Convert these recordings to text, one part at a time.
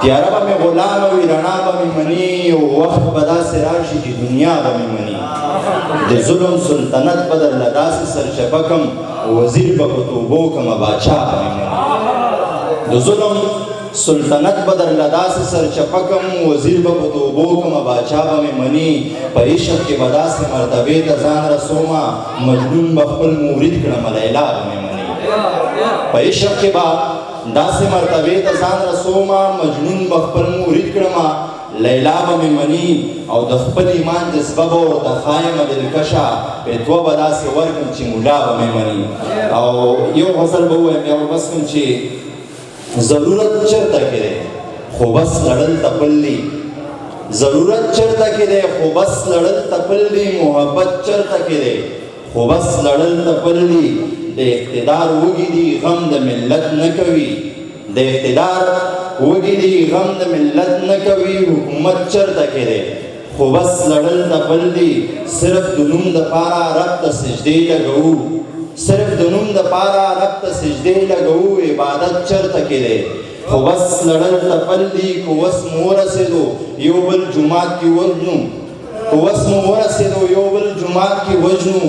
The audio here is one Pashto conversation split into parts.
تیاره به مې غلام وي رڼا به مې مني یو وخت به داسې راشي چې دنیا به مې مني د ظلم سلطنت به درله داسې سرچپه کم وزیر به په توبو کمه باچا به مې مني د ظلم سلطنت به درله داسې سرچپه کم وزیر به په توبو کمه باچا به مې مني په عشق کې به داسې مرتبې ته ځان رسومه مجنون به خپل مورید کړمه لیلا به مې مني په عشق کې به داسې مرتبې ته ځان رسومه مجنون به خپل مورید کړمه لیلا به مې مني او د خپل ایمان جذبه به ورته ښایمه دلکشه فتوه به داسې ورکړم چې ملا به مې مني او یو غزل به ووایم بیا به بس کړم چې ضرورت چرته کې دی خو بس لړل تپل دي ضرورت چرته کې دی خو بس لړل تپل دي محبت چرته کې دی خو بس لړل تپل دي د اقتدار وږي دي غم د ملت نه کوي د اقتدار وږي دي غم د ملت نه کوي حکومت چرته کې دی خو بس لړل تپل دي صرف د نوم دپاره رب ته سجدې لګوو صرف د نوم دپاره رب ته سجدې لګوو عبادت چرته کې دی خو بس لړل تپل دي که وس مو ورسېدو یو بل جومات کې وژنو که وس مو ورسېدو یو بل جومات کې وژنو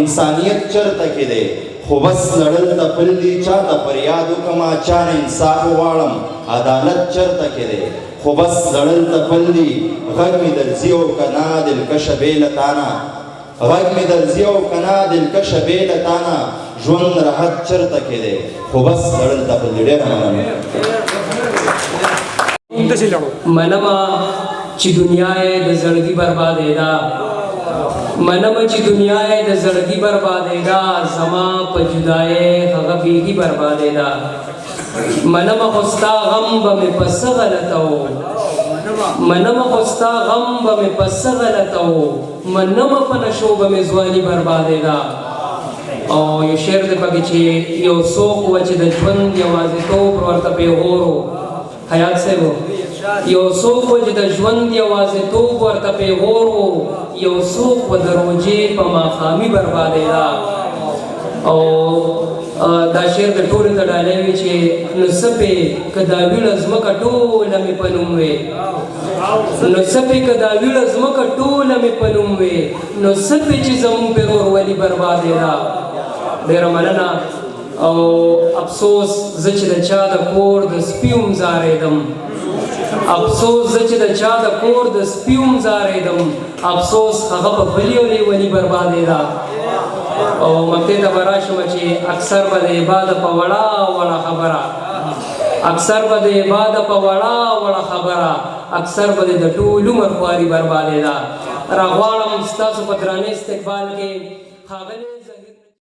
انسانیت چرته کې دی خو بس لړل تپل دي چا ته فریاد وکړمه چا نه انصاف وغواړم عدالت چرته کې دی خو بس لړل تپل دي غږ مې درځي او که نه دلکشه بې له تانه غږ مې درځي او که نه دلکشه بې له تانه ژوند راحت چرته کې دی خو بس لړل تپل دي ډېره منمه چې دنیا یې د زړګي بربادېده منمه چې دنیا یې د زړګي بربادېده زما په جدایۍ هغه بیخي بربادېده منمه خو ستا غم به مې په څه غلطه و منمه خو ستا غم به مې په څه غلطه و منمه په نشو به مې ځواني بربادېده او یو شعر دی پکې چې یو څوک و چې د ژوند یوازیتوب ورته پیغور و حیات صاحب یو څوک و چې د ژوند یوازیتوب ورته پیغور و یو څوک و د روژې په ماښامي بربادېده او دا شعر د ټولې د ډالۍ وي چې نو څپې که دا ویړه ځمکه ټوله مې په نوم وې نو څپې که دا ویړه ځمکه ټوله مې په نوم وې نو څپې چې زموږ پرې ورولي بربادېده ډېره مننه او افسوس زه چې د چا د کور د سپي هم زارېدم افسوس زه چې د چا د کور د سپي هم زارېدم افسوس هغه په بلي او لیوني بربادېده او مکتې ته به راشم چې اکثر به د عباده په وړه وړه خبره اکثر به د عباده په وړه وړه خبره اکثر به د ټول عمر خواري بربادېده راغواړم ستاسو په درانه استقبال کې ښاغلی